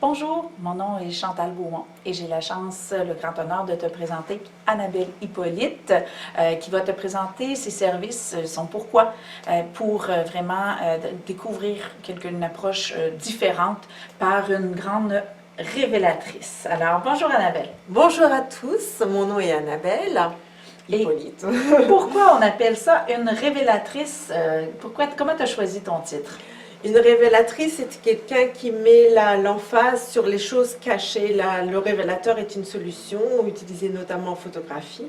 Bonjour, mon nom est Chantal Beaumont et j'ai la chance, le grand honneur de te présenter Annabelle Hippolyte qui va te présenter ses services, son pourquoi, pour vraiment découvrir une approche différente par une grande révélatrice. Alors, bonjour Annabelle. Bonjour à tous, mon nom est Annabelle Hippolyte. Et pourquoi on appelle ça une révélatrice? Comment tu as choisi ton titre? Une révélatrice, c'est quelqu'un qui met l'emphase sur les choses cachées. Le révélateur est une solution utilisée notamment en photographie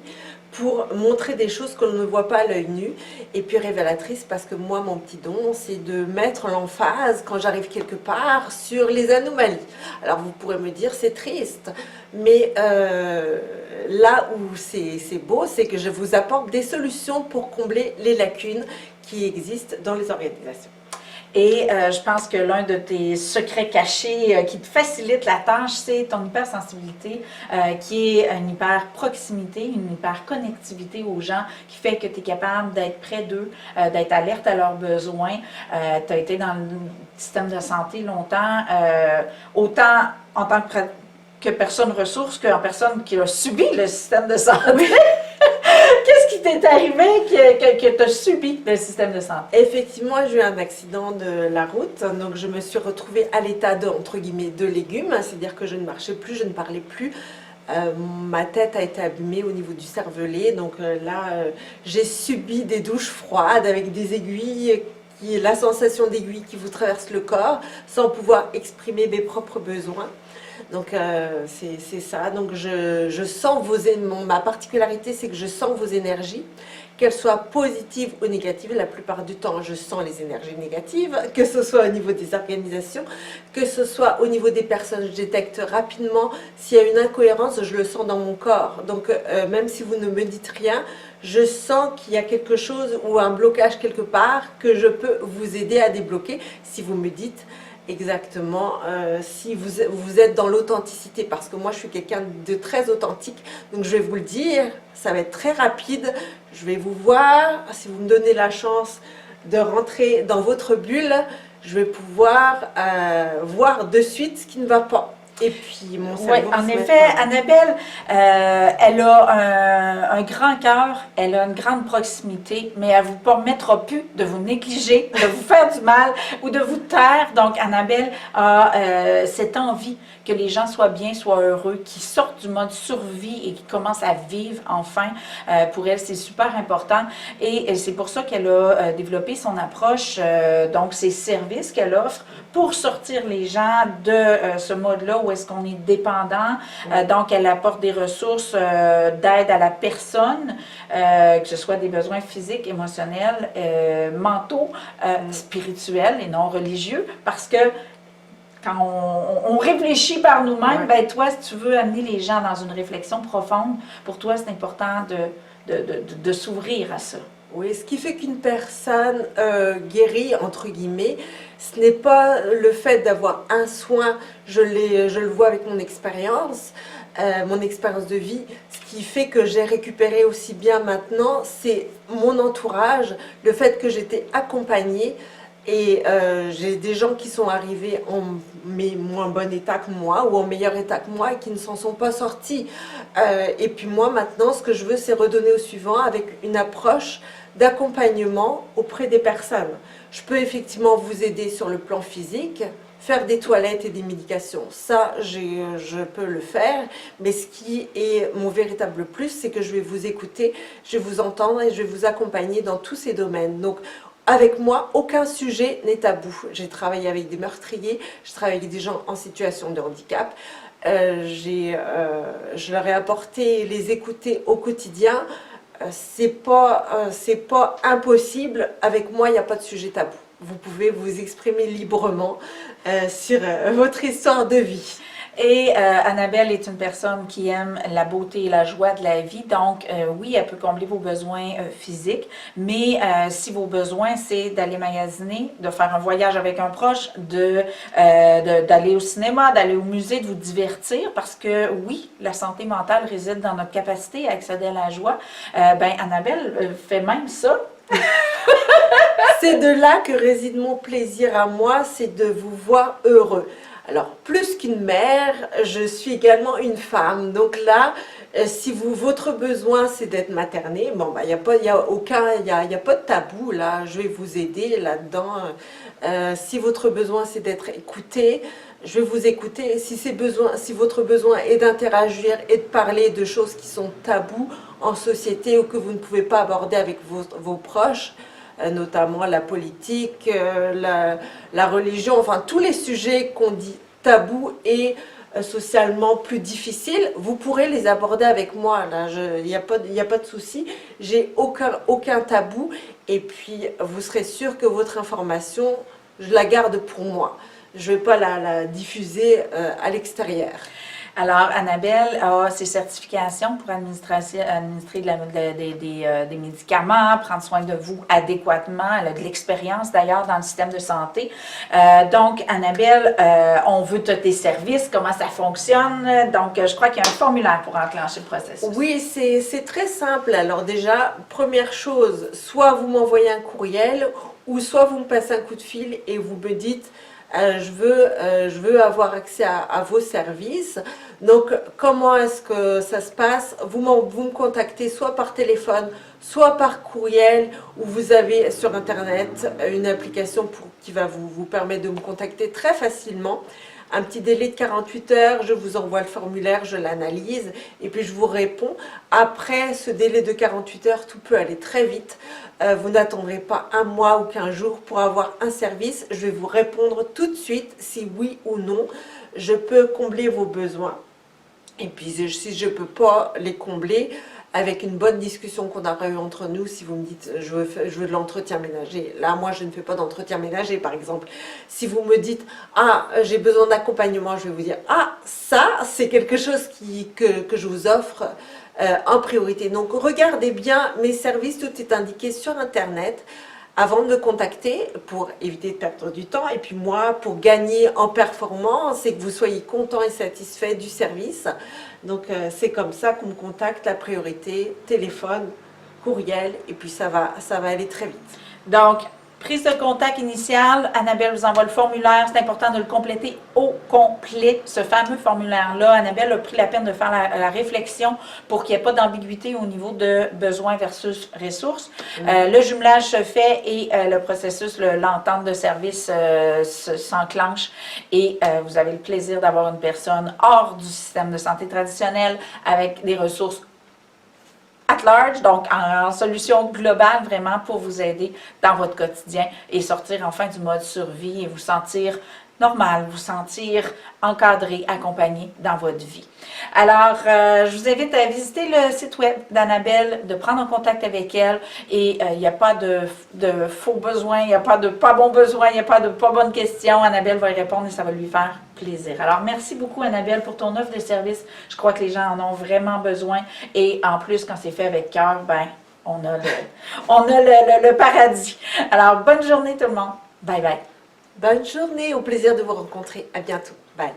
pour montrer des choses que l'on ne voit pas à l'œil nu. Et puis révélatrice parce que moi, mon petit don, c'est de mettre l'emphase quand j'arrive quelque part sur les anomalies. Alors vous pourrez me dire c'est triste, mais là où c'est beau, c'est que je vous apporte des solutions pour combler les lacunes qui existent dans les organisations. Et je pense que l'un de tes secrets cachés qui te facilite la tâche, c'est ton hypersensibilité, qui est une hyper-proximité, une hyper-connectivité aux gens, qui fait que tu es capable d'être près d'eux, d'être alerte à leurs besoins. Tu as été dans le système de santé longtemps, autant en tant que personne ressource qu'en personne qui a subi le système de santé. Oui. Qu'est-ce qui t'est arrivé que tu as subi le système de santé? Effectivement, j'ai eu un accident de la route, donc je me suis retrouvée à l'état de, entre guillemets, de légumes, c'est-à-dire que je ne marchais plus, je ne parlais plus. Ma tête a été abîmée au niveau du cervelet, donc j'ai subi des douches froides avec des aiguilles, la sensation d'aiguille qui vous traverse le corps, sans pouvoir exprimer mes propres besoins. Donc c'est ça, donc je sens ma particularité c'est que je sens vos énergies, qu'elles soient positives ou négatives. La plupart du temps je sens les énergies négatives, que ce soit au niveau des organisations, que ce soit au niveau des personnes. Je détecte rapidement s'il y a une incohérence, je le sens dans mon corps. Donc même si vous ne me dites rien, je sens qu'il y a quelque chose ou un blocage quelque part que je peux vous aider à débloquer si vous me dites exactement si vous êtes dans l'authenticité, parce que moi je suis quelqu'un de très authentique, donc je vais vous le dire, ça va être très rapide, je vais vous voir, si vous me donnez la chance de rentrer dans votre bulle, je vais pouvoir voir de suite ce qui ne va pas. Et puis mon cerveau. Oui, en effet, Annabelle, elle a un grand cœur, elle a une grande proximité, mais elle ne vous permettra plus de vous négliger, de vous faire du mal ou de vous taire. Donc, Annabelle a cette envie que les gens soient bien, soient heureux, qu'ils sortent du mode survie et qu'ils commencent à vivre enfin. Pour elle, c'est super important. Et c'est pour ça qu'elle a développé son approche, donc ses services qu'elle offre pour sortir les gens de ce mode-là où est-ce qu'on est dépendant. Donc, elle apporte des ressources d'aide à la personne, que ce soit des besoins physiques, émotionnels, mentaux, spirituels et non religieux, parce que quand on réfléchit par nous-mêmes, ben toi, si tu veux amener les gens dans une réflexion profonde, pour toi, c'est important de s'ouvrir à ça. Oui, ce qui fait qu'une personne guérit, entre guillemets, ce n'est pas le fait d'avoir un soin, je le vois avec mon expérience de vie. Ce qui fait que j'ai récupéré aussi bien maintenant, c'est mon entourage, le fait que j'étais accompagnée. Et j'ai des gens qui sont arrivés en moins bon état que moi ou en meilleur état que moi et qui ne s'en sont pas sortis. Et puis moi maintenant, ce que je veux, c'est redonner au suivant avec une approche d'accompagnement auprès des personnes. Je peux effectivement vous aider sur le plan physique, faire des toilettes et des médications, ça je peux le faire, mais ce qui est mon véritable plus, c'est que je vais vous écouter, je vais vous entendre et je vais vous accompagner dans tous ces domaines. Donc avec moi, aucun sujet n'est tabou. J'ai travaillé avec des meurtriers, je travaille avec des gens en situation de handicap. Je leur ai apporté les écouter au quotidien. C'est pas impossible. Avec moi, il n'y a pas de sujet tabou. Vous pouvez vous exprimer librement sur votre histoire de vie. Et Annabelle est une personne qui aime la beauté et la joie de la vie. Donc, oui, elle peut combler vos besoins physiques, mais si vos besoins, c'est d'aller magasiner, de faire un voyage avec un proche, d'aller au cinéma, d'aller au musée, de vous divertir, parce que oui, la santé mentale réside dans notre capacité à accéder à la joie, ben Annabelle fait même ça. C'est de là que réside mon plaisir à moi, c'est de vous voir heureux. Alors, plus qu'une mère, je suis également une femme. Donc là, si votre besoin c'est d'être maternée, bon, bah, il y a pas de tabou là, je vais vous aider là-dedans. Si votre besoin c'est d'être écouté, je vais vous écouter. Si votre besoin est d'interagir et de parler de choses qui sont tabous en société ou que vous ne pouvez pas aborder avec vos proches, notamment la politique, la religion, enfin tous les sujets qu'on dit tabous et socialement plus difficiles, vous pourrez les aborder avec moi. Il n'y a pas de souci, j'ai aucun tabou et puis vous serez sûr que votre information, je la garde pour moi. Je ne vais pas la diffuser à l'extérieur. Alors, Annabelle a ses certifications pour administrer des médicaments, prendre soin de vous adéquatement. Elle a de l'expérience d'ailleurs dans le système de santé. Donc, Annabelle, on veut tes services, comment ça fonctionne. Donc, je crois qu'il y a un formulaire pour enclencher le processus. Oui, c'est très simple. Alors déjà, première chose, soit vous m'envoyez un courriel ou soit vous me passez un coup de fil et vous me dites je veux avoir accès à vos services. Donc, comment est-ce que ça se passe? Vous me contactez soit par téléphone, soit par courriel, ou vous avez sur Internet une application qui va vous permettre de me contacter très facilement. Un petit délai de 48 heures, je vous envoie le formulaire, je l'analyse et puis je vous réponds. Après ce délai de 48 heures, tout peut aller très vite. Vous n'attendrez pas un mois ou 15 jours pour avoir un service. Je vais vous répondre tout de suite si oui ou non je peux combler vos besoins. Et puis si je ne peux pas les combler, avec une bonne discussion qu'on aura eue entre nous, si vous me dites je veux de l'entretien ménager, là moi je ne fais pas d'entretien ménager par exemple. Si vous me dites ah j'ai besoin d'accompagnement, je vais vous dire ah ça c'est quelque chose que je vous offre en priorité. Donc regardez bien mes services, tout est indiqué sur Internet avant de me contacter pour éviter de perdre du temps et puis moi pour gagner en performance et que vous soyez content et satisfait du service. Donc c'est comme ça qu'on me contacte, la priorité, téléphone, courriel et puis ça va aller très vite. Donc, prise de contact initiale, Annabelle vous envoie le formulaire, c'est important de le compléter au complet, ce fameux formulaire-là. Annabelle a pris la peine de faire la réflexion pour qu'il n'y ait pas d'ambiguïté au niveau de besoins versus ressources. Le jumelage se fait et le processus, l'entente de service s'enclenche et vous avez le plaisir d'avoir une personne hors du système de santé traditionnel avec des ressources at large, donc en solution globale vraiment pour vous aider dans votre quotidien et sortir enfin du mode survie et vous sentir normal, vous sentir encadré, accompagné dans votre vie. Alors, je vous invite à visiter le site web d'Annabelle, de prendre en contact avec elle et il n'y a pas de faux besoins, il n'y a pas de pas bons besoins, il n'y a pas de pas bonnes questions. Annabelle va y répondre et ça va lui faire plaisir. Alors, merci beaucoup Annabelle pour ton offre de service. Je crois que les gens en ont vraiment besoin et en plus, quand c'est fait avec cœur, ben, on a le paradis. Alors, bonne journée tout le monde. Bye bye. Bonne journée, au plaisir de vous rencontrer. À bientôt. Bye.